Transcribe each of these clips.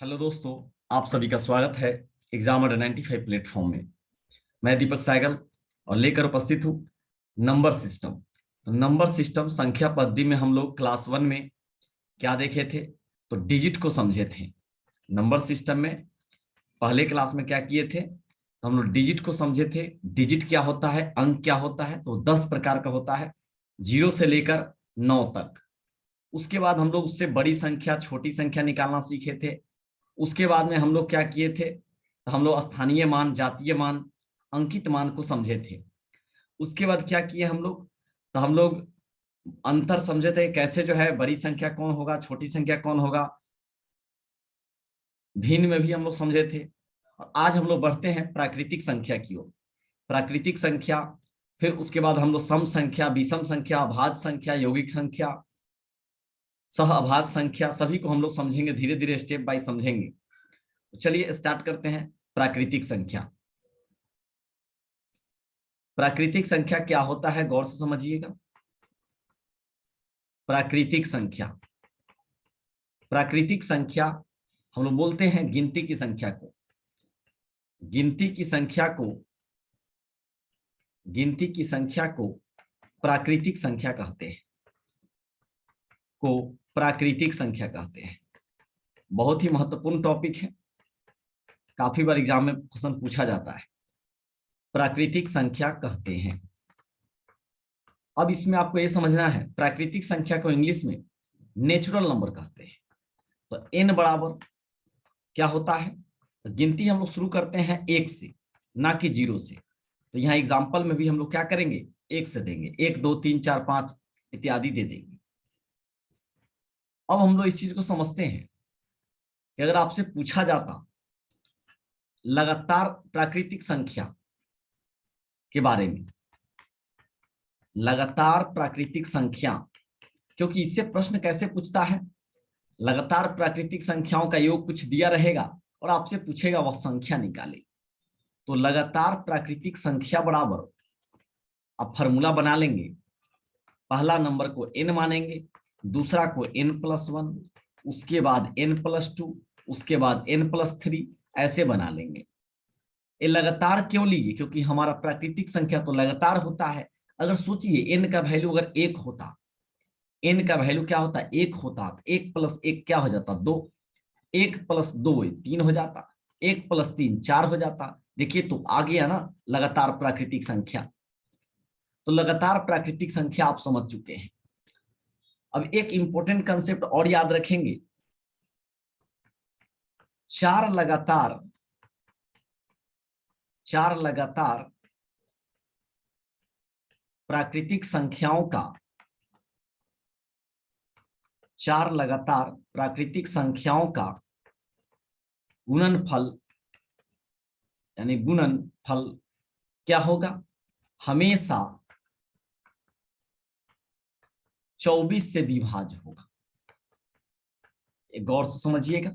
Hello दोस्तों, आप सभी का स्वागत है एग्जामर 95 प्लेटफॉर्म में। मैं दीपक साइगल और लेकर उपस्थित हूँ नंबर सिस्टम। तो नंबर सिस्टम संख्या पद्धति में हम लोग क्लास 1 में क्या देखे थे? तो डिजिट को समझे थे। नंबर सिस्टम में पहले क्लास में क्या किए थे? तो हम लोग डिजिट को समझे थे। डिजिट क्या होता है, अंक क्या होता है? तो 10 प्रकार का होता है, 0 से लेकर 9 तक। उसके बाद हम लोग उससे बड़ी संख्या छोटी संख्या निकालना सीखे थे। उसके बाद में हम लोग क्या किए थे? तो हम लोग स्थानीय मान, जातीय मान, अंकित मान को समझे थे। उसके बाद क्या किए हम लोग? तो हम लोग अंतर समझे थे, कैसे जो है बड़ी संख्या कौन होगा, छोटी संख्या कौन होगा। भिन्न में भी हम लोग समझे थे। और आज हम लोग बढ़ते हैं प्राकृतिक संख्या की ओर। प्राकृतिक संख्या, फिर उसके बाद हम लोग सम संख्या, विषम संख्या, अभाज्य संख्या, यौगिक संख्या, सह अभाज्य संख्या, सभी को हम लोग समझेंगे, धीरे धीरे स्टेप बाय समझेंगे। तो चलिए स्टार्ट करते हैं। प्राकृतिक संख्या। प्राकृतिक संख्या क्या होता है, गौर से समझिएगा। प्राकृतिक संख्या, प्राकृतिक संख्या हम लोग बोलते हैं गिनती की संख्या को। गिनती की संख्या को, गिनती की संख्या को प्राकृतिक संख्या कहते हैं। को प्राकृतिक संख्या कहते हैं। बहुत ही महत्वपूर्ण टॉपिक है, काफी बार एग्जाम में क्वेश्चन पूछा जाता है। प्राकृतिक संख्या कहते हैं। अब इसमें आपको यह समझना है, प्राकृतिक संख्या को इंग्लिश में नेचुरल नंबर कहते हैं। तो n बराबर क्या होता है? तो गिनती हम लोग शुरू करते हैं 1 से, ना कि 0 से। तो यहाँ एग्जाम्पल में भी हम लोग क्या करेंगे? 1 से देंगे, 1 2 3 4 5 इत्यादि दे देंगे। अब हम लोग इस चीज को समझते हैं कि अगर आपसे पूछा जाता लगातार प्राकृतिक संख्या के बारे में, लगातार प्राकृतिक संख्या, क्योंकि इससे प्रश्न कैसे पूछता है? लगातार प्राकृतिक संख्याओं का योग कुछ दिया रहेगा और आपसे पूछेगा वह संख्या निकाले। तो लगातार प्राकृतिक संख्या बराबर, अब फॉर्मूला बना लेंगे। पहला नंबर को n मानेंगे, दूसरा को n+1, उसके बाद n+2, उसके बाद n+3, ऐसे बना लेंगे। ये लगातार क्यों लिए? क्योंकि हमारा प्राकृतिक संख्या तो लगातार होता है। अगर सोचिए n का वैल्यू अगर 1 होता, n का वैल्यू क्या होता? 1 होता, तो 1 + 1 क्या हो जाता? 2। 1 + 2 3 हो जाता, 1 + 3 4 हो जाता। देखिए तो आ गया ना लगातार प्राकृतिक संख्या। तो लगातार प्राकृतिक संख्या आप समझ चुके हैं। अब एक इंपॉर्टेंट कंसेप्ट और याद रखेंगे। चार लगातार प्राकृतिक संख्याओं का, चार लगातार प्राकृतिक संख्याओं का गुणनफल, यानी गुणनफल क्या होगा? हमेशा 24 से विभाज्य होगा। एक गौर से समझिएगा।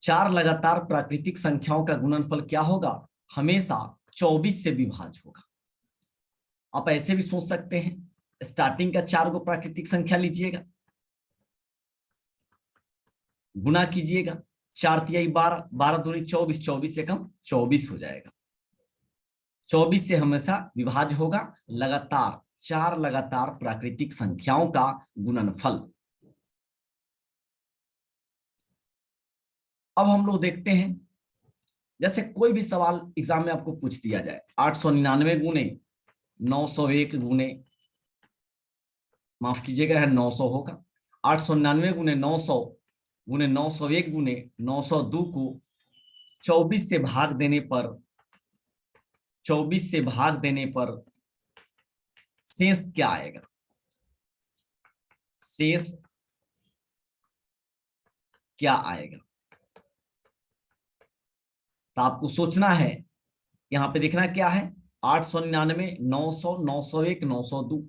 चार लगातार प्राकृतिक संख्याओं का गुणनफल क्या होगा? हमेशा 24 से विभाज्य होगा। आप ऐसे भी सोच सकते हैं, स्टार्टिंग का 4 को प्राकृतिक संख्या लीजिएगा, गुना कीजिएगा, 4 तिहाई 12, 12 दूनी 24, 24 से कम 24 हो जाएगा। 24 से हमेशा विभाज्य होगा लगातार, चार लगातार प्राकृतिक संख्याओं का गुणनफल। अब हम लोग देखते हैं, जैसे कोई भी सवाल एग्जाम में आपको पूछ दिया जाए, 899 गुने 901 गुने, माफ कीजिएगा है 900 होगा। 899 गुने 900 गुने 901 गुने 902 को 24 से भाग देने पर, 24 से भाग देने पर शेष क्या आएगा? शेष क्या आएगा? तो आपको सोचना है, यहां पे देखना क्या है? 899, 900, 901, 902,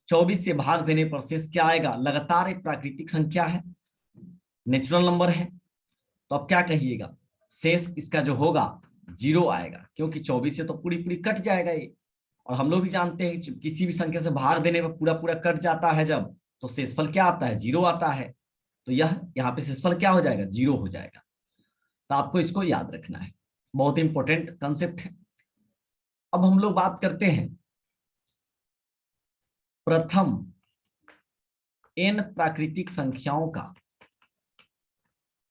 24 से भाग देने पर शेष क्या आएगा? लगातार एक प्राकृतिक संख्या है, नेचुरल नंबर है। तो अब क्या कहिएगा? शेष इसका जो होगा 0 आएगा, क्योंकि 24 से तो पूरी पूरी कट जाएगा ये। और हम लोग भी जानते हैं किसी भी संख्या से भाग देने पर पूरा पूरा कट जाता है जब, तो शेषफल क्या आता है? 0 आता है। तो यह यहाँ पे शेषफल क्या हो जाएगा, 0 हो जाएगा। तो आपको इसको याद रखना है, बहुत इंपॉर्टेंट कंसेप्ट है। अब हम लोग बात करते हैं प्रथम n प्राकृतिक संख्याओं का,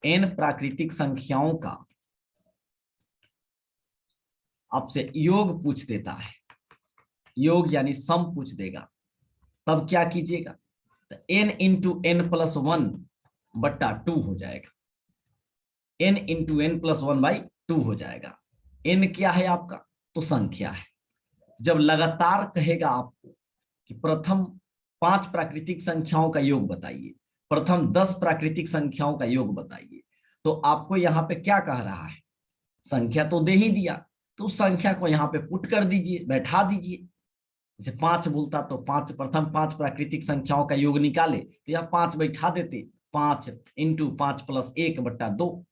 n प्राकृतिक संख्याओं का आपसे योग पूछ देता है, योग यानी सम पूछ देगा, तब क्या कीजिएगा, तो n इंटू एन प्लस 1 बट्टा 2 हो जाएगा, n इंटू एन प्लस 1/2 हो जाएगा। n क्या है आपका, तो संख्या है। जब लगातार कहेगा आपको कि प्रथम 5 प्राकृतिक संख्याओं का योग बताइए, प्रथम 10 प्राकृतिक संख्याओं का योग बताइए, तो आपको यहाँ पे क्या कह रहा है, संख्या तो दे ही दिया, तो उस संख्या को यहाँ पे पुट कर दीजिए, बैठा दीजिए। जैसे 5 बोलता तो 5, प्रथम 5 प्राकृतिक संख्याओं का योग निकाले तो यहाँ 5 बैठा देते, 5 इंटू 5 प्लस 1 बट्टा 2,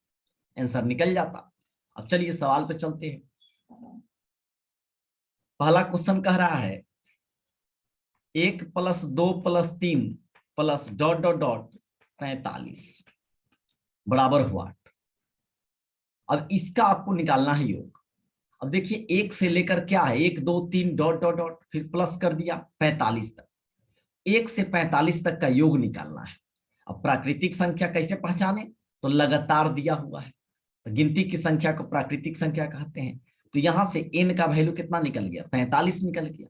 आंसर निकल जाता। अब चलिए सवाल पे चलते हैं। पहला क्वेश्चन कह रहा है 1 plus 2 plus 3 plus dot dot dot 45 बराबर हुआ 8। अब इसका आपको निकालना है योग। अब देखिए 1 से लेकर क्या है, 1 2 3 डॉट डॉट डॉट फिर प्लस कर दिया 45 तक, 1 से 45 तक का योग निकालना है। अब प्राकृतिक संख्या कैसे पहचाने, तो लगातार दिया हुआ है, तो गिनती की संख्या को प्राकृतिक संख्या कहते हैं। तो यहां से n का वैल्यू कितना निकल गया, 45 निकल गया।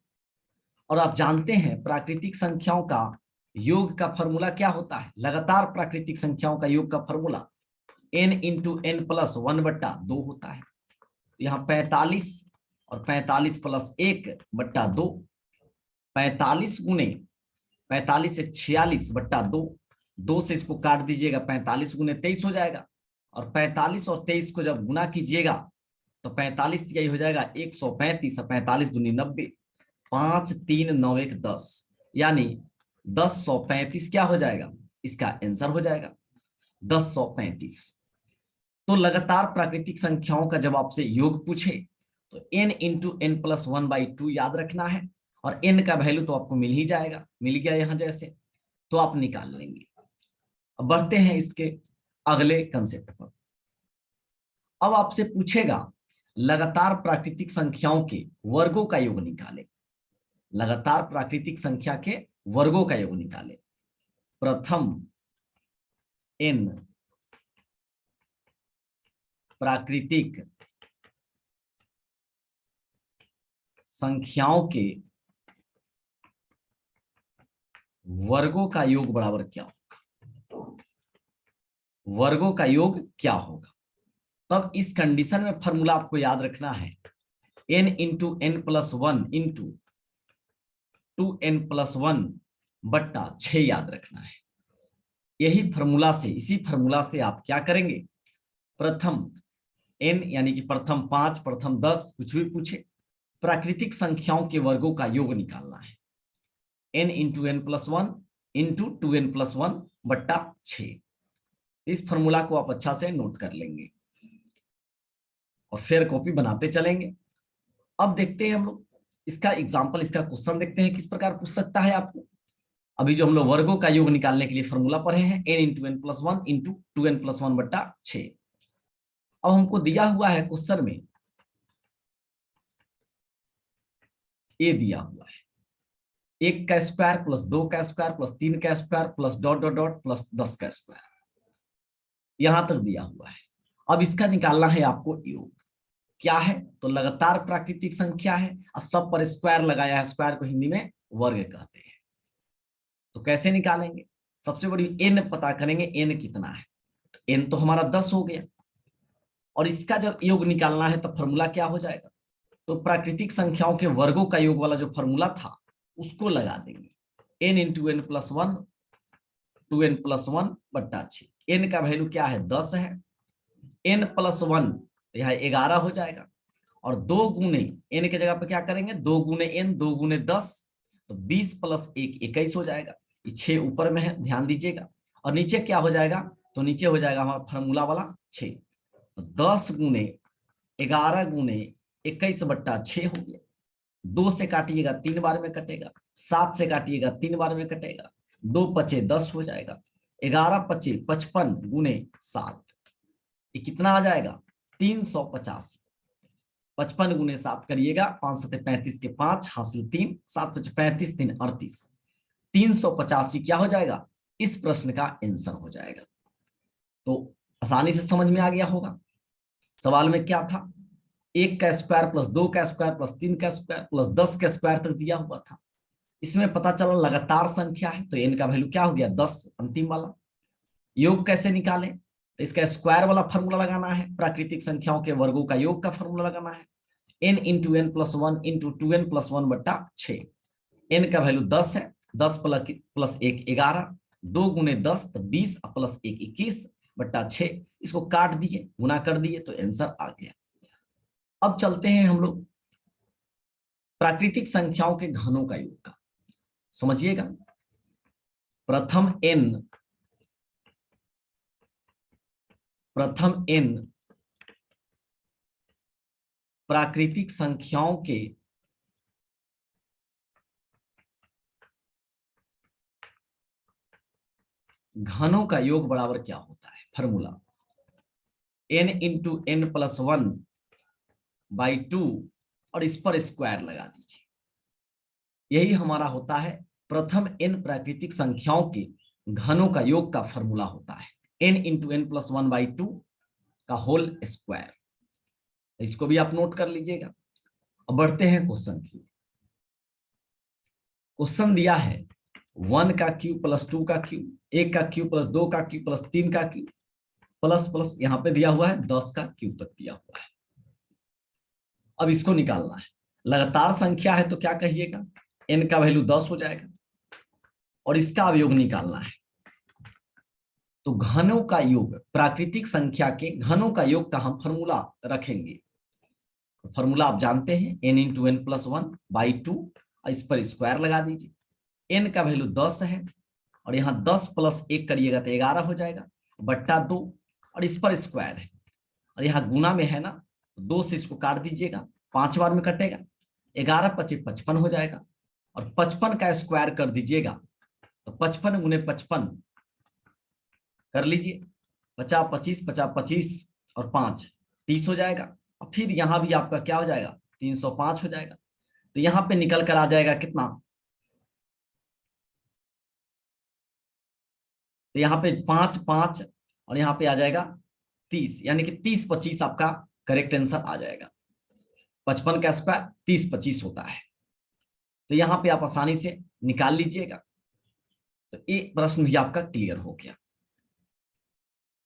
और आप जानते हैं प्राकृतिक संख्याओं का योग का फॉर्मूला क्या होता है, लगातार प्राकृतिक संख्याओं का योग का formula n into n plus 1 बट्टा 2 होता है। यहाँ 45 और 45 प्लस 1 बट्टा 2, 45 गुने 45 से 46 बट्टा 2, 2 से इसको काट दीजिएगा, 45 गुने 23 हो जाएगा। और 45 और 23 को जब गुना कीजिएगा तो 45 यही हो जाएगा 135, 45 दूनी 90, 5 3 9 1 10, यानी 1035 क्या हो जाएगा, इसका आंसर हो जाएगा 1035। तो लगातार प्राकृतिक संख्याओं का जब आपसे योग पूछे तो n इंटू एन प्लस 1/2 याद रखना है, और n का वैल्यू तो आपको मिल ही जाएगा, मिल गया यहां जैसे, तो आप निकाल लेंगे। अब बढ़ते हैं इसके अगले कंसेप्ट पर। अब आपसे पूछेगा लगातार प्राकृतिक संख्याओं के वर्गों का योग निकाले, लगातार प्राकृतिक संख्या के वर्गों का योग निकाले। प्रथम n प्राकृतिक संख्याओं के वर्गों का योग बराबर क्या होगा, वर्गों का योग क्या होगा। तब इस कंडीशन में फॉर्मूला आपको याद रखना है n into n plus 1 into 2n plus 1 बट्टा 6 याद रखना है। यही फॉर्मूला से, इसी फॉर्मूला से आप क्या करेंगे, प्रथम n यानी कि प्रथम 5 प्रथम 10 कुछ भी पूछे, प्राकृतिक संख्याओं के वर्गों का योग निकालना है, n into n plus 1 into 2n plus 1 बट्टा 6। इस फॉर्मूला को आप अच्छा से नोट कर लेंगे और फिर कॉपी बनाते चलेंगे। अब देखते हैं हम लोग इसका एग्जाम्पल, इसका क्वेश्चन देखते हैं किस प्रकार पूछ सकता है आपको। अभी जो हम लोग वर्गों का योग निकालने के लिए फॉर्मूला पढ़े हैं n into n plus 1 into 2n plus 1 बट्टा 6। अब हमको दिया हुआ है क्वेश्चन में, ये दिया हुआ है 1 का स्क्वायर प्लस 2 का स्क्वायर प्लस 3 का square plus dot dot dot plus 10 का स्क्वायर, यहां तक दिया हुआ है। अब इसका निकालना है आपको योग, क्या है, तो लगातार प्राकृतिक संख्या है और सब पर स्क्वायर लगाया है, स्क्वायर को हिंदी में वर्ग कहते हैं। तो कैसे निकालेंगे, सबसे बड़ी n पता करेंगे, n कितना है, तो n तो हमारा 10 हो गया, और इसका जब योग निकालना है तो फॉर्मूला क्या हो जाएगा, तो प्राकृतिक संख्याओं के वर्गों का योग वाला जो फॉर्मूला था उसको लगा देंगे, n into n plus 1 2n plus 1 बट्टा 6। n का वैल्यू क्या है, 10 है, n प्लस 1 यह 11 हो जाएगा, और 2 गुने n के जगह पर क्या करेंगे, 2 गुने n 2 गुने 10, तो 20 प्लस 1 21 हो जाएगा। ये 6 ऊपर में है, ध्यान दीजिएगा, और नीचे क्या हो जाएगा, तो नीचे हो जाएगा हमारा फॉर्मूला वाला 6, तो 10 गुने 11 गुने 21 बट्टा 6 हो गया। 2 से काटिएगा 3 बार में कटेगा, 7 से काटिएगा 3 बार में कटेगा, 2 पचे 10 हो जाएगा, 11 25 55 गुने 7, ये कितना आ जाएगा 385। 55 गुने 7 करिएगा, 5 7 35 के 5 हासिल 3, 7 5 35 3 38, 385 क्या हो जाएगा, इस प्रश्न का आंसर हो जाएगा। तो आसानी से समझ में आ गया होगा। सवाल में क्या था, 1 का स्क्वायर प्लस 2 का स्क्वायर प्लस 3 का स्क्वायर प्लस 10 का स्क्वायर तक दिया हुआ था। इसमें पता चला लगातार संख्या है तो n का वैल्यू क्या हो गया 10, अंतिम वाला। योग कैसे निकालें, तो इसका स्क्वायर वाला फॉर्मूला लगाना है, प्राकृतिक संख्याओं के वर्गों का योग का फॉर्मूला लगाना है, n into n plus 1 into 2n plus 1 बट्टा 6। n का वैल्यू 10 है, 10 प्लस 1 11, 2 गुने 10 तो 20 प्लस 1 21 बट्टा 6, इसको काट दिए गुना कर दिए तो आंसर आ गया। अब चलते हैं हम लोग प्राकृतिक संख्याओं के घनों का योग का। समझिएगा, प्रथम n प्राकृतिक संख्याओं के घनों का योग बराबर क्या होता है, formula n into n plus 1 by 2 और इस पर स्क्वायर लगा दीजिए। यही हमारा होता है प्रथम n प्राकृतिक संख्याओं के घनों का योग का फॉर्मूला होता है n into n plus 1 by 2 का होल स्क्वायर। इसको भी आप नोट कर लीजिएगा। अब बढ़ते हैं क्वेश्चन की। क्वेश्चन दिया है 1 का क्यूब प्लस 2 का क्यूब, 1 का क्यूब प्लस 2 का क्यूब प्लस 3 का क्यूब प्लस प्लस यहाँ पे दिया हुआ है 10 का क्यूब तक दिया हुआ है। अब इसको निकालना है। लगातार संख्या है तो क्या कहिएगा, n का वैल्यू 10 हो जाएगा और इसका अवयोग निकालना है। तो घनों का योग, प्राकृतिक संख्या के घनों का योग का हम फॉर्मूला रखेंगे। फॉर्मूला आप जानते हैं n into n plus 1 by 2, इस पर स्क्वायर लगा दीजिए। n का वैल्यू 10 है और यहाँ 10 प्लस 1 करिएगा तो 11 हो जाएगा बट्टा 2 और इस पर स्क्वायर है और यहाँ गुना में है ना, 2 से इसको काट दीजिएगा, 5 बार में कटेगा, 11 25 55 हो जाएगा और 55 का स्क्वायर कर दीजिएगा तो 55 गुने 55 कर लीजिए, 50 25 50 25 और 5 30 हो जाएगा और फिर यहाँ भी आपका क्या हो जाएगा 305 हो जाएगा। तो यहाँ पे निकल कर आ जाएगा कितना, तो यहाँ पे 5 5 और यहाँ पे आ जाएगा 30, यानी कि 30 25 आपका करेक्ट आंसर आ जाएगा। 55 का स्क्वायर 30 25 होता है, तो यहाँ पे आप आसानी से निकाल लीजिएगा। तो ये प्रश्न भी आपका क्लियर हो गया।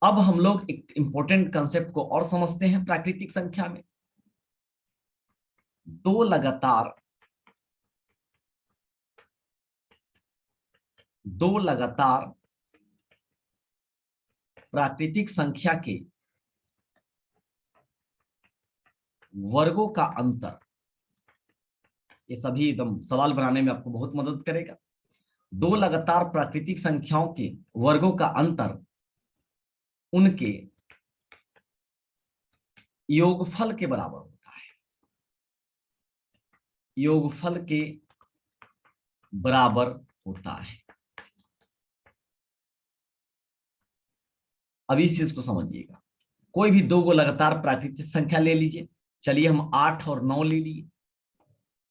अब हम लोग एक इंपॉर्टेंट कंसेप्ट को और समझते हैं प्राकृतिक संख्या में। दो लगातार प्राकृतिक संख्या के वर्गों का अंतर, ये सभी एकदम सवाल बनाने में आपको बहुत मदद करेगा। दो लगातार प्राकृतिक संख्याओं के वर्गों का अंतर उनके योगफल के बराबर होता है, योगफल के बराबर होता है। अब इस चीज को समझिएगा, कोई भी दो लगातार प्राकृतिक संख्या ले लीजिए, चलिए हम 8 और 9 ले लिए।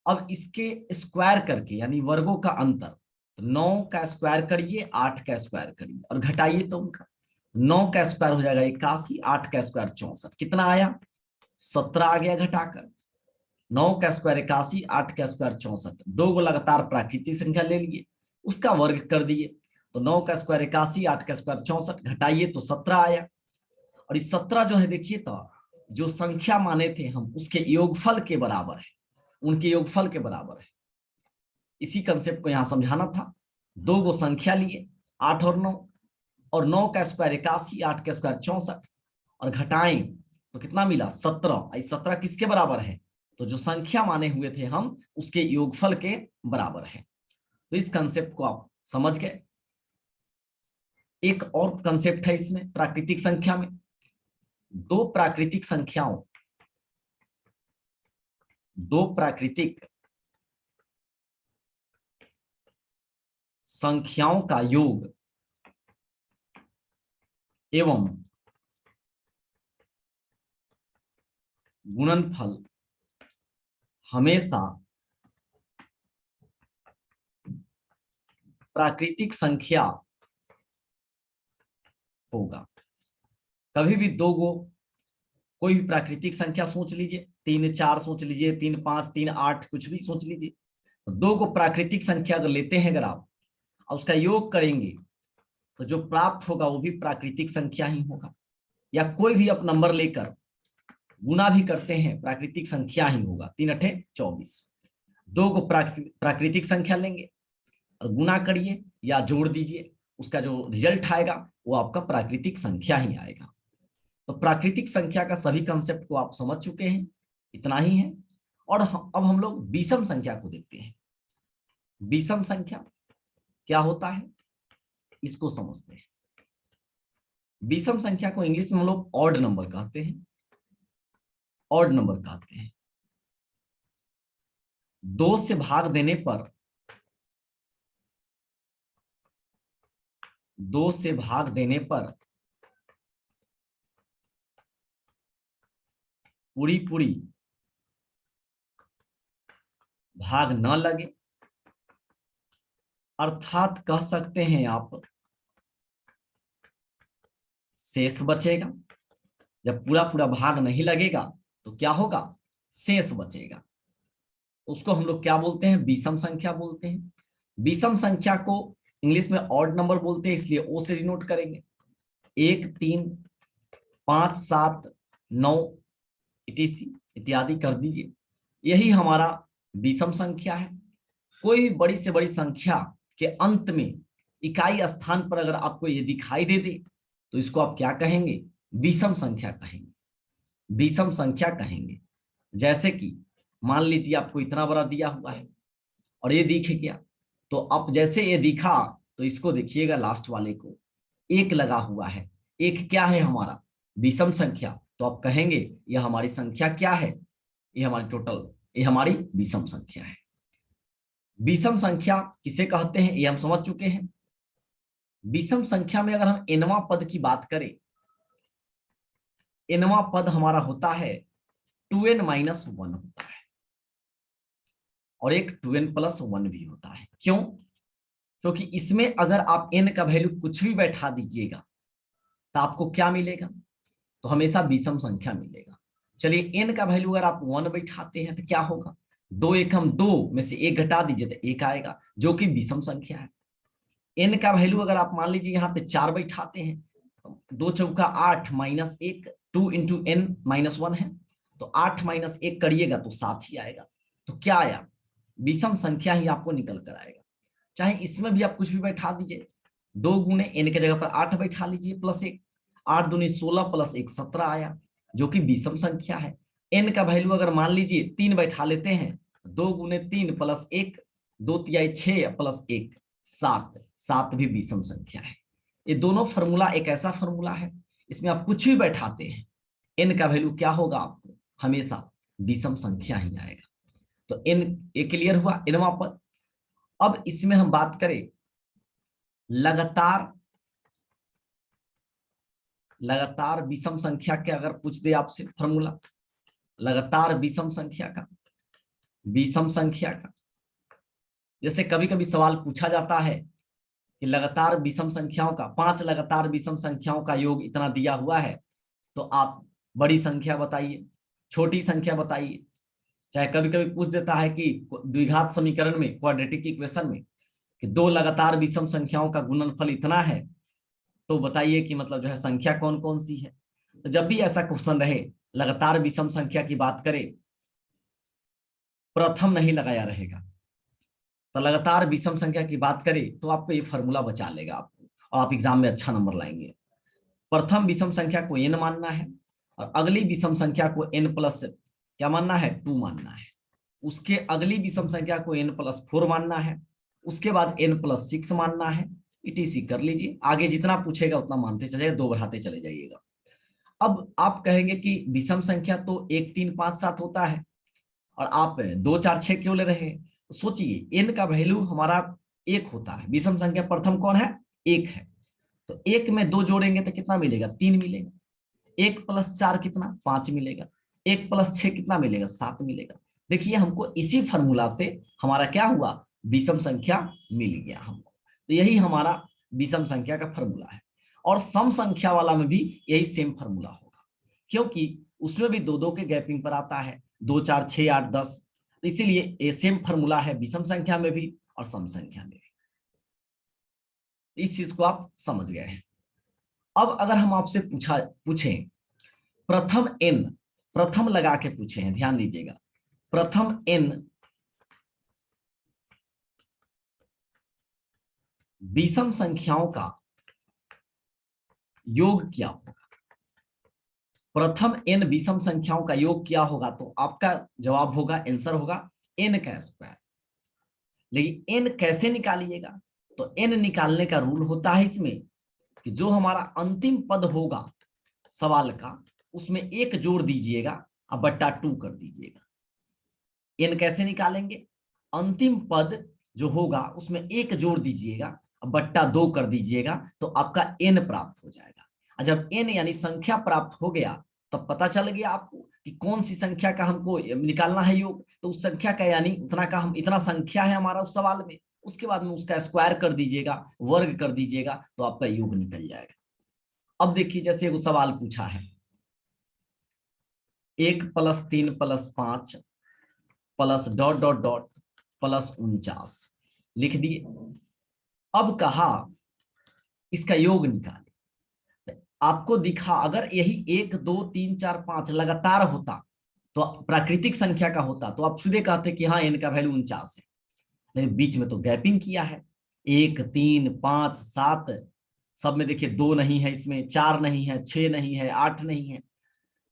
अब इसके स्क्वायर करके यानी वर्गों का अंतर, तो 9 का स्क्वायर करिए 8 का स्क्वायर करिए और घटाइए तो उनका 9 का स्क्वायर हो जाएगा 81, 8 का स्क्वायर 64, कितना आया 17 आ गया घटाकर। 9 का स्क्वायर 81, 8 का स्क्वायर 64, दो लगातार प्राकृतिक संख्या ले लिए उसका वर्ग कर दिए, तो 9 का स्क्वायर 81, 8 का स्क्वायर 64, घटाइए तो 17 आया। और इस 17 जो है देखिए तो जो संख्या माने थे हम उसके योगफल के बराबर है, उनके योगफल के बराबर है। इसी कंसेप्ट को यहां समझाना था। दो गो संख्या लिए 8 और 9, और 9 का स्क्वायर 81, 8 का स्क्वायर 64 और घटाएं तो कितना मिला 17। 17 किसके बराबर है, तो जो संख्या माने हुए थे हम उसके योगफल के बराबर है। तो इस कंसेप्ट को आप समझ गए। एक और कंसेप्ट है इसमें प्राकृतिक संख्या में, दो प्राकृतिक संख्याओं का योग एवं गुणनफल हमेशा प्राकृतिक संख्या होगा। कभी भी दो गो कोई भी प्राकृतिक संख्या सोच लीजिए, 3 4 सोच लीजिए, 3 5 3 8 कुछ भी सोच लीजिए, तो दो को प्राकृतिक संख्या अगर लेते हैं अगर आप और उसका योग करेंगे तो जो प्राप्त होगा वो भी प्राकृतिक संख्या ही होगा। या कोई भी आप नंबर लेकर गुना भी करते हैं प्राकृतिक संख्या ही होगा। 3 8 24, दो को प्राकृतिक संख्या लेंगे और गुना करिए या जोड़ दीजिए, उसका जो रिजल्ट आएगा वो आपका प्राकृतिक संख्या ही आएगा। तो प्राकृतिक संख्या का सभी कंसेप्ट को आप समझ चुके हैं, इतना ही है। और अब हम लोग विषम संख्या को देखते हैं। विषम संख्या क्या होता है इसको समझते हैं। विषम संख्या को इंग्लिश में हम लोग ऑड नंबर कहते हैं। ऑड नंबर कहते हैं। 2 से भाग देने पर 2 से भाग देने पर पूरी पूरी भाग न लगे, अर्थात कह सकते हैं आप शेष बचेगा। जब पूरा पूरा भाग नहीं लगेगा तो क्या होगा, शेष बचेगा। उसको हम लोग क्या बोलते हैं, विषम संख्या बोलते हैं। विषम संख्या को इंग्लिश में ऑड नंबर बोलते हैं, इसलिए ओ से डिनोट करेंगे। 1 3 5 7 9 इत्यादि कर दीजिए, यही हमारा विषम संख्या है। कोई भी बड़ी से बड़ी संख्या के अंत में इकाई स्थान पर अगर आपको ये दिखाई दे दे तो इसको आप क्या कहेंगे, विषम संख्या कहेंगे। विषम संख्या कहेंगे। जैसे कि मान लीजिए आपको इतना बड़ा दिया हुआ है और ये दिख गया, तो अब जैसे ये दिखा तो इसको देखिएगा लास्ट वाले को 1 लगा हुआ है। 1 क्या है हमारा, विषम संख्या। तो आप कहेंगे ये हमारी संख्या क्या है, ये हमारी टोटल, ये हमारी विषम संख्या है। विषम संख्या किसे कहते हैं ये हम समझ चुके हैं। विषम संख्या में अगर हम nवां पद की बात करें, nवां पद हमारा होता है 2n - 1 होता है और एक 2n + 1 भी होता है। क्यों, क्योंकि इसमें अगर आप n का वैल्यू कुछ भी बैठा दीजिएगा तो आपको क्या मिलेगा, तो हमेशा विषम संख्या मिलेगा। चलिए n का वैल्यू अगर आप 1 बैठाते हैं तो क्या होगा, 2 1 हम 2 में से 1 घटा दीजिए तो 1 आएगा, जो कि विषम संख्या है। n का वैल्यू अगर आप मान लीजिए यहाँ पे 4 बैठाते हैं, 2 चौका 8 - 1, 2 × n - 1 है, तो 8 - 1 करिएगा तो 7 ही आएगा। तो क्या आया, विषम संख्या ही आपको निकल कर आएगा। चाहे इसमें भी आप कुछ भी बैठा दीजिए, 2 गुने n के जगह पर 8 बैठा लीजिए +1, 8 दूनी 16 + 1 17 आया, जो कि विषम संख्या है। n का वैल्यू अगर मान लीजिए 3 बैठा लेते हैं, 2 गुने 3 + 1, 2 तिहाई 6 + 1 7, 7 भी विषम संख्या है। ये दोनों फॉर्मूला एक ऐसा फॉर्मूला है, इसमें आप कुछ भी बैठाते हैं n का वैल्यू क्या होगा, आपको हमेशा विषम संख्या ही आएगा। तो n ये क्लियर हुआ, nवां पद। अब इसमें हम बात करें लगातार विषम संख्या के, अगर पूछ दे आपसे फॉर्मूला लगातार विषम संख्या का, जैसे कभी कभी सवाल पूछा जाता है कि लगातार विषम संख्याओं का, 5 लगातार विषम संख्याओं का योग इतना दिया हुआ है, तो आप बड़ी संख्या बताइए, छोटी संख्या बताइए। चाहे कभी कभी पूछ देता है कि द्विघात समीकरण में, क्वाड्रेटिक इक्वेशन में, कि 2 लगातार विषम संख्याओं का गुणनफल इतना है, तो बताइए कि मतलब जो है संख्या कौन कौन सी है। तो जब भी ऐसा क्वेश्चन रहे, लगातार विषम संख्या की बात करें, प्रथम नहीं लगाया रहेगा। तो लगातार विषम संख्या की बात करें तो आपको ये फॉर्मूला बचा लेगा आपको, और आप एग्जाम में अच्छा नंबर लाएंगे। प्रथम विषम संख्या को n मानना है और अगली विषम संख्या को n प्लस क्या मानना है, 2 मानना है। उसके अगली विषम संख्या को n + 4 मानना है, उसके बाद n + 6 मानना है। इटीसी कर लीजिए, आगे जितना पूछेगा उतना मानते चले, 2 बढ़ाते चले जाइएगा। अब आप कहेंगे कि विषम संख्या तो 1 3 5 7 होता है और आप 2 4 6 क्यों ले रहे हैं। तो सोचिए n का वैल्यू हमारा 1 होता है, विषम संख्या प्रथम कौन है, 1 है। तो 1 में 2 जोड़ेंगे तो कितना मिलेगा, 3 मिलेगा। 1 + 4 कितना, 5 मिलेगा। 1 + 6 कितना मिलेगा, 7 मिलेगा। देखिए हमको इसी फॉर्मूला से हमारा क्या हुआ, विषम संख्या मिल गया हमको। तो यही हमारा विषम संख्या का फॉर्मूला है। और सम संख्या वाला में भी यही सेम फॉर्मूला होगा, क्योंकि उसमें भी 2 2 के गैपिंग पर आता है, 2 4 6 8 10। तो इसीलिए ये सेम फॉर्मूला है विषम संख्या में भी और सम संख्या में भी। इस चीज को आप समझ गए हैं। अब अगर हम आपसे पूछें प्रथम n, प्रथम लगा के पूछे हैं, ध्यान दीजिएगा, प्रथम n विषम संख्याओं का योग क्या होगा, प्रथम n विषम संख्याओं का योग क्या होगा, तो आपका जवाब होगा, आंसर होगा n का स्क्वायर। लेकिन n कैसे निकालिएगा, तो n निकालने का रूल होता है इसमें कि जो हमारा अंतिम पद होगा सवाल का, उसमें 1 जोड़ दीजिएगा और बट्टा 2 कर दीजिएगा। n कैसे निकालेंगे, अंतिम पद जो होगा उसमें 1 जोड़ दीजिएगा और बट्टा 2 कर दीजिएगा, तो आपका n प्राप्त हो जाएगा। और जब n यानी संख्या प्राप्त हो गया, तब पता चल गया आपको कि कौन सी संख्या का हमको निकालना है योग। तो उस संख्या का यानी उतना का, हम इतना संख्या है हमारा उस सवाल में, उसके बाद में उसका स्क्वायर कर दीजिएगा, वर्ग कर दीजिएगा, तो आपका योग निकल जाएगा। अब देखिए जैसे वो सवाल पूछा है, 1 + 3 + 5 प्लस ... +49 लिख दिए। अब कहा इसका योग निकाले। आपको दिखा अगर यही 1 2 3 4 5 लगातार होता, तो प्राकृतिक संख्या का होता, तो आप सीधे कहते कि हाँ n का वैल्यू 49 है। लेकिन बीच में तो गैपिंग किया है, 1 3 5 7, सब में देखिए 2 नहीं है, इसमें 4 नहीं है, 6 नहीं है, 8 नहीं है।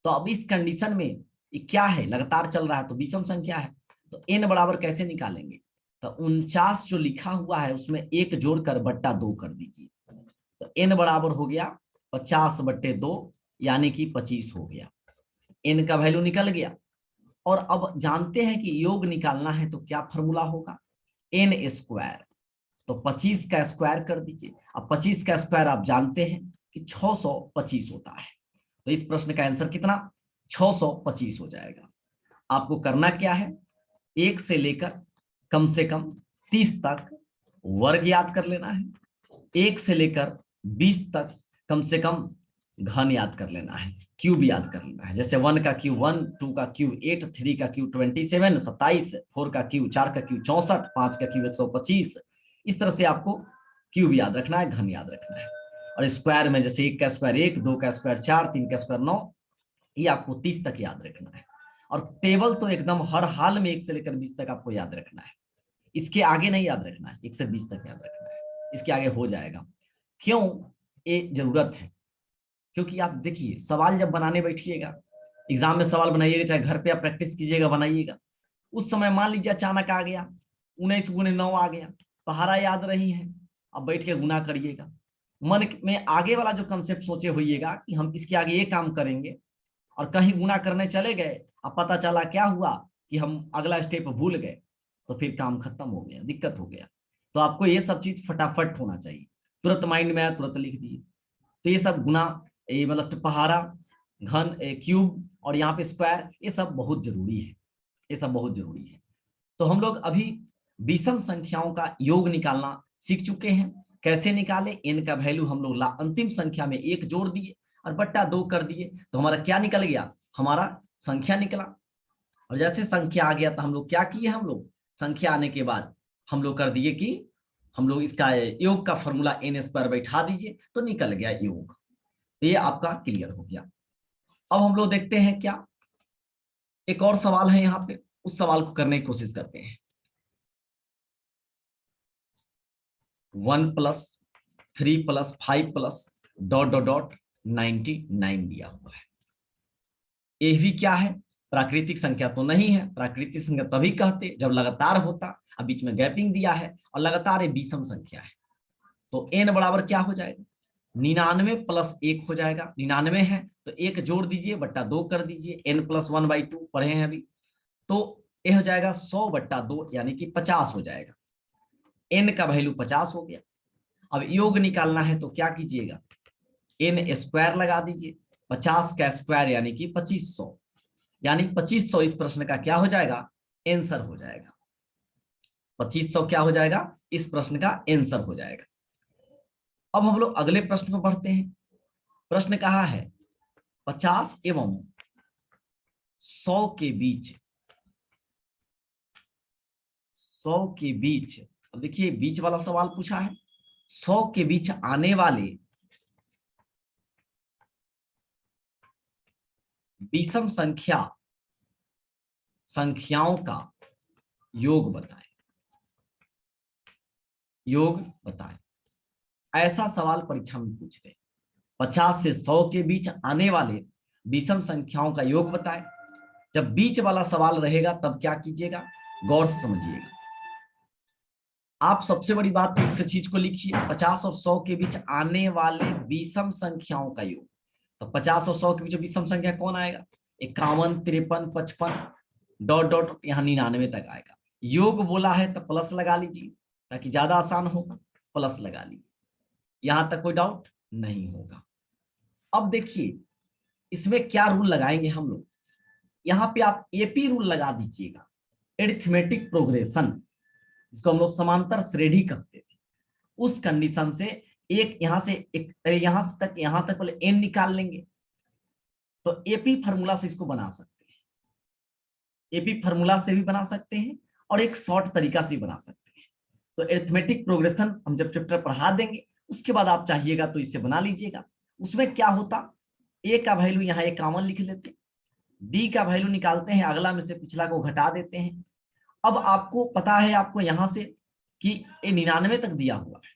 तो अब इस कंडीशन में ये क्या है, लगातार चल रहा है तो विषम संख्या है। तो n बराबर कैसे निकालेंगे, तो 49 जो लिखा हुआ है उसमें 1 जोड़कर बट्टा 2 कर दीजिए। तो n बराबर हो गया 50/2, यानी कि 25 हो गया। n का वैल्यू निकल गया। और अब जानते हैं कि योग निकालना है तो क्या फॉर्मूला होगा, n²। तो 25 का स्क्वायर कर दीजिए। अब 25 का स्क्वायर आप जानते हैं कि 625 होता है। तो इस प्रश्न का आंसर कितना, 625 हो जाएगा। आपको करना क्या है, 1 से लेकर कम से कम 30 तक वर्ग याद कर लेना है, 1 से लेकर 20 तक कम से कम घन याद कर लेना है, क्यूब याद कर लेना है। जैसे 1 का क्यूब 1, 2 का क्यूब 8, 3 का क्यूब 27 27, 4 का क्यूब 4 का क्यूब 64, 5 का क्यूब 125। इस तरह से आपको क्यूब याद रखना है, घन याद रखना है। और स्क्वायर में जैसे 1 का स्क्वायर 1, 2 का स्क्वायर 4, 3 का स्क्वायर 9, ये आपको 30 तक याद रखना है। और टेबल तो एकदम हर हाल में 1 से लेकर 20 तक आपको याद रखना है, इसके आगे नहीं याद रखना है, 1 से 20 तक याद रखना है, इसके आगे हो जाएगा। क्यों ये जरूरत है, क्योंकि आप देखिए सवाल जब बनाने बैठिएगा, एग्जाम में सवाल बनाइएगा, चाहे घर पे आप प्रैक्टिस कीजिएगा बनाइएगा, उस समय मान लीजिए अचानक आ गया 19 × 9 आ गया, पहाड़ा याद नहीं है, अब बैठ के गुना करिएगा। मन में आगे वाला जो कंसेप्ट सोचे होइएगा कि हम इसके आगे ये काम करेंगे, और कहीं गुना करने चले गए, अब पता चला क्या हुआ कि हम अगला स्टेप भूल गए, तो फिर काम खत्म हो गया, दिक्कत हो गया। तो आपको ये सब चीज फटाफट होना चाहिए, तुरंत माइंड में आया तुरंत लिख दिए। तो ये सब गुना, ये मतलब पहाड़ा, घन, क्यूब और यहाँ पे स्क्वायर, ये सब बहुत जरूरी है, ये सब बहुत जरूरी है। तो हम लोग अभी विषम संख्याओं का योग निकालना सीख चुके हैं। कैसे निकाले, n का वैल्यू हम लोग अंतिम संख्या में 1 जोड़ दिए और बट्टा 2 कर दिए, तो हमारा क्या निकल गया, हमारा संख्या निकला। और जैसे संख्या आ गया तो हम लोग क्या किए, हम लोग संख्या आने के बाद हम लोग कर दिए कि हम लोग इसका योग का फॉर्मूला n² बैठा दीजिए, तो निकल गया योग। ये आपका क्लियर हो गया। अब हम लोग देखते हैं क्या, एक और सवाल है यहाँ पे, उस सवाल को करने की कोशिश करते हैं। 1 + 3 + 5 .. .99 दिया हुआ है। ये भी क्या है, प्राकृतिक संख्या तो नहीं है। प्राकृतिक संख्या तभी कहते जब लगातार होता, अब बीच में गैपिंग दिया है और लगातार ये विषम संख्या है। तो n बराबर क्या हो जाएगा, 99 + 1 हो जाएगा। 99 है तो 1 जोड़ दीजिए, बट्टा 2 कर दीजिए, n + 1/2 पढ़े हैं अभी। तो ये हो जाएगा 100/2, यानी कि 50 हो जाएगा। n का वैल्यू 50 हो गया। अब योग निकालना है तो क्या कीजिएगा, n स्क्वायर लगा दीजिए, 50 का स्क्वायर यानी कि 2500, यानी 2500 इस प्रश्न का क्या हो जाएगा, आंसर हो जाएगा। 2500 क्या हो जाएगा, इस प्रश्न का आंसर हो जाएगा। अब हम लोग अगले प्रश्न में बढ़ते हैं। प्रश्न कहा है 50 एवं 100 के बीच, 100 के बीच, अब देखिए बीच वाला सवाल पूछा है, 100 के बीच आने वाले विषम संख्याओं का योग बताएं, योग बताएं। ऐसा सवाल परीक्षा में पूछते हैं, 50 से 100 के बीच आने वाले विषम संख्याओं का योग बताएं। जब बीच वाला सवाल रहेगा तब क्या कीजिएगा, गौर से समझिएगा। आप सबसे बड़ी बात तो इस चीज को लिखिए, 50 और 100 के बीच आने वाले विषम संख्याओं का योग। तो 50 और 100 के बीच विषम संख्या कौन आएगा, 51, 53, 55 डॉट डॉट यहाँ 99 तक आएगा। योग बोला है तो प्लस लगा लीजिए ताकि ज्यादा आसान होगा, प्लस लगा लीजिए, यहां तक कोई डाउट नहीं होगा। अब देखिए इसमें क्या रूल लगाएंगे हम लोग, यहाँ पे आप एपी रूल लगा दीजिएगा, एरिथमेटिक प्रोग्रेशन, इसको हम लोग समांतर श्रेणी कहते थे। उस कंडीशन से एक यहां से एक यहां तक पहले एन निकाल लेंगे, तो एपी फार्मूला से इसको बना सकते हैं, एपी फार्मूला से भी बना सकते हैं और एक शॉर्ट तरीका से बना सकते हैं। तो एरिथमेटिक प्रोग्रेशन हम जब चैप्टर पढ़ा देंगे उसके बाद आप चाहिएगा तो इससे बना लीजिएगा। उसमें क्या होता, ए का वैल्यू यहाँ एक कॉमन लिख लेते, डी का वैल्यू निकालते हैं, अगला में से पिछला को घटा देते हैं। अब आपको पता है आपको यहाँ से कि ये 99 तक दिया हुआ है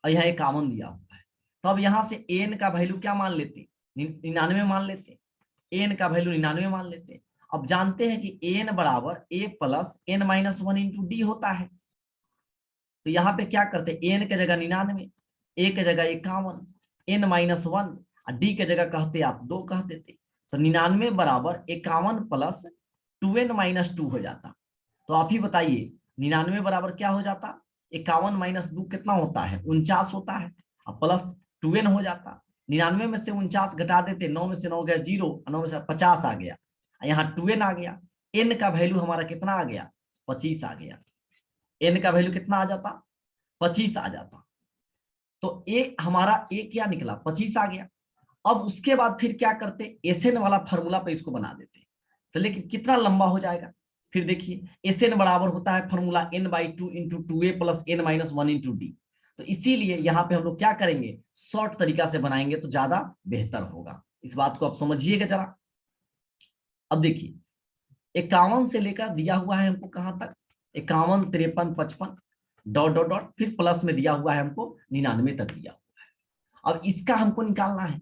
और यहाँ एक कॉमन दिया हुआ है, तो अब यहाँ से एन का वैल्यू क्या मान लेते, 99 मान लेते, एन का वैल्यू 99 मान लेते। अब जानते हैं कि एन बराबर A plus N minus 1 into D होता है, तो यहाँ पे क्या करते, एन के जगह 99, ए के जगह 51, एन माइनस 1, डी के जगह कहते आप 2 कह देते, तो 99 बराबर 51 प्लस 2n माइनस 2 हो जाता। तो आप ही बताइए 99 बराबर क्या हो जाता, 51 माइनस 2 कितना होता है, 49 होता है, अब प्लस 2n हो जाता। 99 में से 49 घटा देते, 9 में से 9 गया 0, 9 में से 50 आ गया, यहाँ 2n आ गया, n का वैल्यू हमारा कितना आ गया, 25 आ गया, n का वैल्यू कितना आ जाता, 25 आ जाता। तो ए हमारा ए क्या निकला, 25 आ गया। अब उसके बाद फिर क्या करते, एसएन वाला फार्मूला पे इसको बना देते, तो लेकिन कितना लंबा हो जाएगा, फिर देखिए एसएन बराबर होता है formula n/2 into 2a plus n minus 1 into D. तो इसीलिए यहाँ पे हम लोग क्या करेंगे, शॉर्ट तरीका से बनाएंगे तो ज्यादा बेहतर होगा, इस बात को आप समझिएगा जरा। अब देखिए 51 से लेकर दिया हुआ है हमको कहां तक, 51, 53, 55 डॉट डॉट डॉट, फिर प्लस में दिया हुआ है हमको 99 तक दिया हुआ है। अब इसका हमको निकालना है,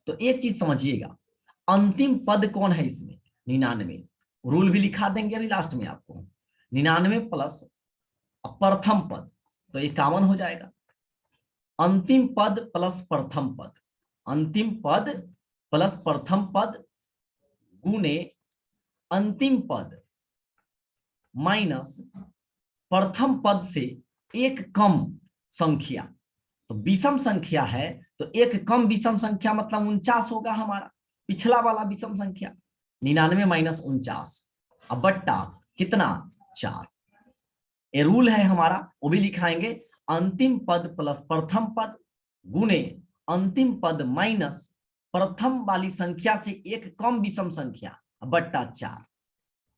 तो एक चीज समझिएगा, अंतिम पद कौन है इसमें, 99, रूल भी लिखा देंगे अभी लास्ट में आपको, 99 प्लस प्रथम पद, तो 51 हो जाएगा, अंतिम पद प्लस प्रथम पद, अंतिम पद प्लस प्रथम पद गुने अंतिम पद माइनस प्रथम पद से एक कम संख्या, तो विषम संख्या है तो एक कम विषम संख्या मतलब 49 होगा हमारा, पिछला वाला विषम संख्या 99 माइनस 49, अब बट्टा कितना 4, ये रूल है हमारा, वो भी लिखाएंगे, अंतिम पद प्लस प्रथम पद गुने अंतिम पद माइनस प्रथम वाली संख्या से एक कम विषम संख्या बट्टा 4।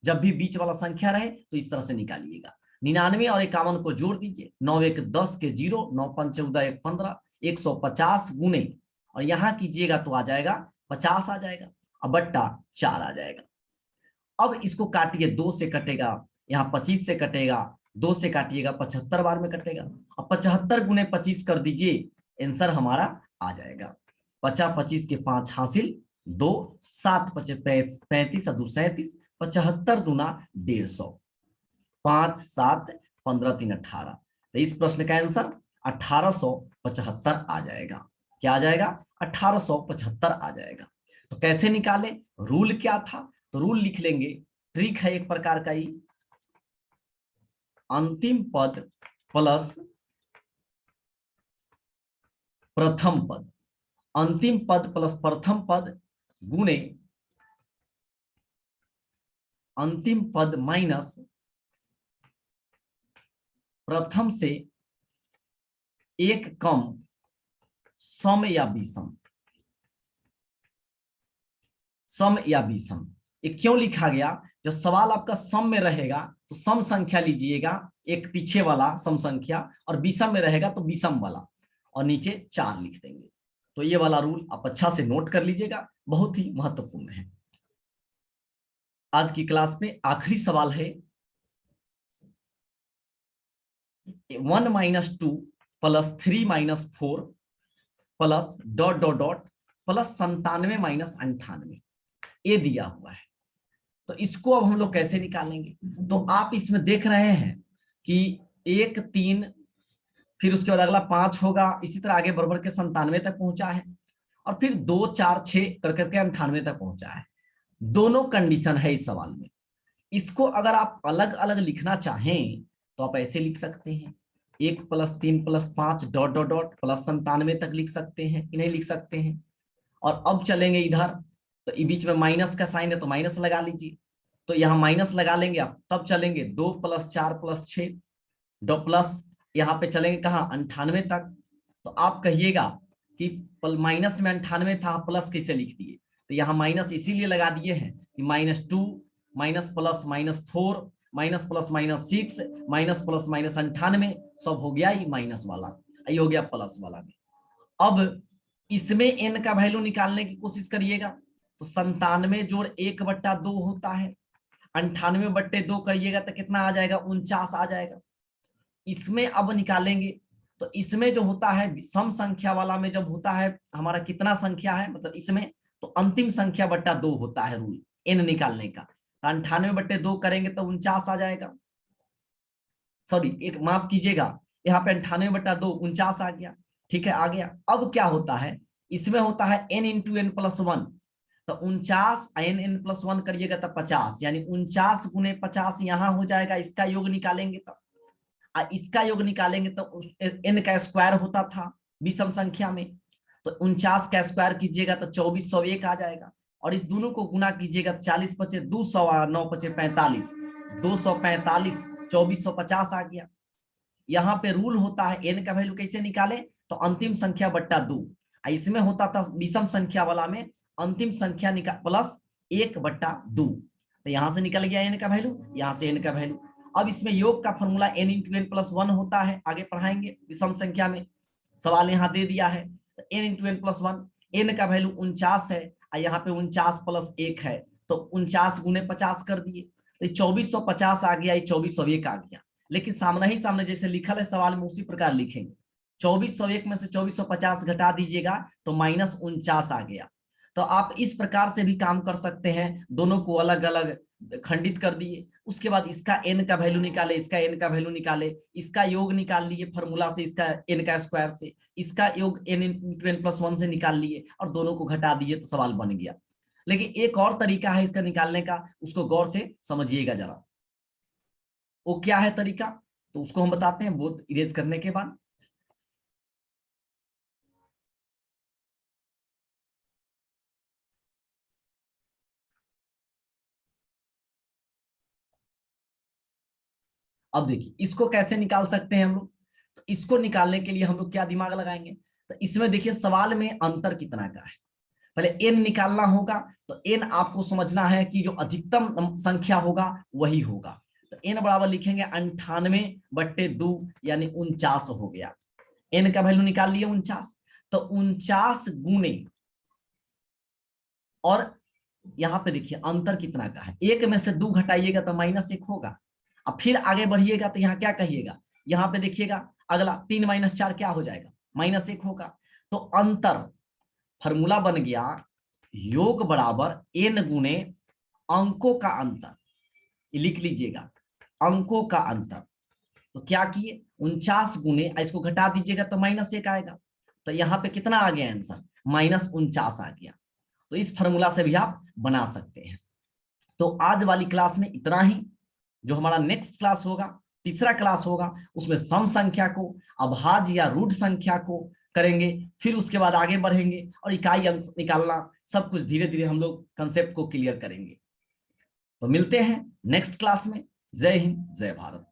जब भी बीच वाला संख्या रहे तो इस तरह से निकालिएगा, 99 और 51 को जोड़ दीजिए, 9 1 10 के 0, 9 5 14 1 15, 150 गुने और यहाँ कीजिएगा तो आ जाएगा 50 आ जाएगा, अब बट्टा 4 आ जाएगा। अब इसको काटिए, 2 से कटेगा, यहाँ 25 से कटेगा, 2 से काटिएगा 75 बार में कटेगा, अब 75 गुने 25 कर दीजिए, आंसर हमारा आ जाएगा, 50 25 के 5 हासिल 2, 7 35 और 2 37, 75 दूना 150, 5 7 15 3 18, तो इस प्रश्न का आंसर 1875 आ जाएगा। क्या आ जाएगा, 1875 आ जाएगा। तो कैसे निकाले, रूल क्या था, तो रूल लिख लेंगे, ट्रिक है एक प्रकार का ही, अंतिम पद प्लस प्रथम पद, अंतिम पद प्लस प्रथम पद गुणे अंतिम पद माइनस प्रथम से एक कम सम या विषम, सम या विषम। ये क्यों लिखा गया? जब सवाल आपका सम में रहेगा तो सम संख्या लीजिएगा, एक पीछे वाला सम संख्या, और विषम में रहेगा तो विषम वाला, और नीचे 4 लिख देंगे। तो ये वाला रूल आप अच्छा से नोट कर लीजिएगा, बहुत ही महत्वपूर्ण है। आज की क्लास में आखिरी सवाल है 1 - 2 + 3 - 4 प्लस ... प्लस 97 - 98, ये दिया हुआ है। तो इसको अब हम लोग कैसे निकालेंगे? तो आप इसमें देख रहे हैं कि 1 3, फिर उसके बाद अगला 5 होगा, इसी तरह आगे बढ़ के 97 तक पहुंचा है, और फिर 2 4 6 कर करके 98 तक पहुंचा है। दोनों कंडीशन है इस सवाल में। इसको अगर आप अलग अलग लिखना चाहें तो आप ऐसे लिख सकते हैं, 1 + 3 + 5 ... प्लस 97 तक लिख सकते हैं, इन्हें लिख सकते हैं। और अब चलेंगे इधर, तो बीच में माइनस का साइन है तो माइनस लगा लीजिए, तो यहाँ माइनस लगा लेंगे आप। तब चलेंगे 2 + 4 + 6 प्लस, यहाँ पे चलेंगे कहाँ 98 तक। तो आप कहिएगा कि माइनस में 98 था, प्लस कैसे लिख दिए? तो यहाँ माइनस इसीलिए लगा दिए हैं कि -2 minus plus -4 minus plus -6 minus plus -98 सब हो गया ये माइनस वाला, ये हो गया प्लस वाला में। अब इसमें n का वैल्यू निकालने की कोशिश करिएगा, तो 97 जोड़ 1/2 होता है, 98/2 करिएगा तो कितना आ जाएगा? 49 आ जाएगा। इसमें अब निकालेंगे तो इसमें जो होता है सम संख्या वाला में जब होता है हमारा कितना संख्या है, मतलब इसमें तो अंतिम संख्या बट्टा 2 होता है रूल n निकालने का। 98/2 करेंगे तो 49 आ जाएगा। सॉरी, एक माफ कीजिएगा, यहाँ पे 98/2 49 आ गया। ठीक है, आ गया। अब क्या होता है, इसमें होता है n × n + 1, तो 49 n + 1 करिएगा तो 50, यानी 49 × 50 यहाँ हो जाएगा। इसका योग निकालेंगे तो इसका योग निकालेंगे तो n का स्क्वायर होता था विषम संख्या में, तो 49 का स्क्वायर कीजिएगा तो 2401 आ जाएगा। और इस दोनों को गुना कीजिएगा, 40 × 5 = 200, 9 × 5 = 45, 245 2450 आ गया। यहाँ पे रूल होता है n का वैल्यू कैसे निकाले, तो अंतिम संख्या बट्टा 2। इसमें होता था विषम संख्या वाला में अंतिम संख्या निकाल प्लस 1/2, तो यहाँ से निकल गया n का वैल्यू, यहाँ से n का वैल्यू। अब इसमें योग का फॉर्मूला n × n + 1 होता है, आगे पढ़ाएंगे विषम संख्या में, सवाल यहाँ दे दिया है। तो n × n + 1, n का वैल्यू 49 है, यहाँ पे 49 + 1 है, तो 49 × 50 कर दिए, तो 2450 आ गया, 2401 आ गया। लेकिन सामने ही सामने जैसे लिखा है सवाल में उसी प्रकार लिखेंगे। 2401 में से 2450 घटा दीजिएगा तो -49 आ गया। तो आप इस प्रकार से भी काम कर सकते हैं, दोनों को अलग अलग खंडित कर दिए, उसके बाद इसका n का वैल्यू निकाले, इसका n का वैल्यू निकाले, इसका योग निकाल लिए फॉर्मूला से, इसका n का स्क्वायर से, इसका योग n × n + 1 से निकाल लिए, और दोनों को घटा दिए तो सवाल बन गया। लेकिन एक और तरीका है इसका निकालने का, उसको गौर से समझिएगा जरा। वो क्या है तरीका, तो उसको हम बताते हैं बोर्ड इरेज करने के बाद। अब देखिए इसको कैसे निकाल सकते हैं हम लोग। तो इसको निकालने के लिए हम लोग क्या दिमाग लगाएंगे, तो इसमें देखिए सवाल में अंतर कितना का है, पहले n निकालना होगा। तो n आपको समझना है कि जो अधिकतम संख्या होगा वही होगा, तो n बराबर लिखेंगे 98/2 यानी 49 हो गया। n का वैल्यू निकाल लिए 49, तो 49 गुने, और यहाँ पे देखिए अंतर कितना का है, 1 में से 2 घटाइएगा तो -1 होगा। अब फिर आगे बढ़िएगा तो यहाँ क्या कहिएगा, यहाँ पे देखिएगा अगला 3 - 4 क्या हो जाएगा, -1 होगा। तो अंतर फॉर्मूला बन गया योग बराबर n गुने अंकों का अंतर, लिख लीजिएगा अंकों का अंतर। तो क्या किए 49 गुने, इसको घटा दीजिएगा तो -1 आएगा, तो यहाँ पे कितना आ गया आंसर, -49 आ गया। तो इस फॉर्मूला से भी आप बना सकते हैं। तो आज वाली क्लास में इतना ही। जो हमारा नेक्स्ट क्लास होगा, तीसरा क्लास होगा, उसमें सम संख्या को, अभाज्य या रूट संख्या को करेंगे, फिर उसके बाद आगे बढ़ेंगे और इकाई अंक निकालना, सब कुछ धीरे धीरे हम लोग कंसेप्ट को क्लियर करेंगे। तो मिलते हैं नेक्स्ट क्लास में। जय हिंद, जय भारत।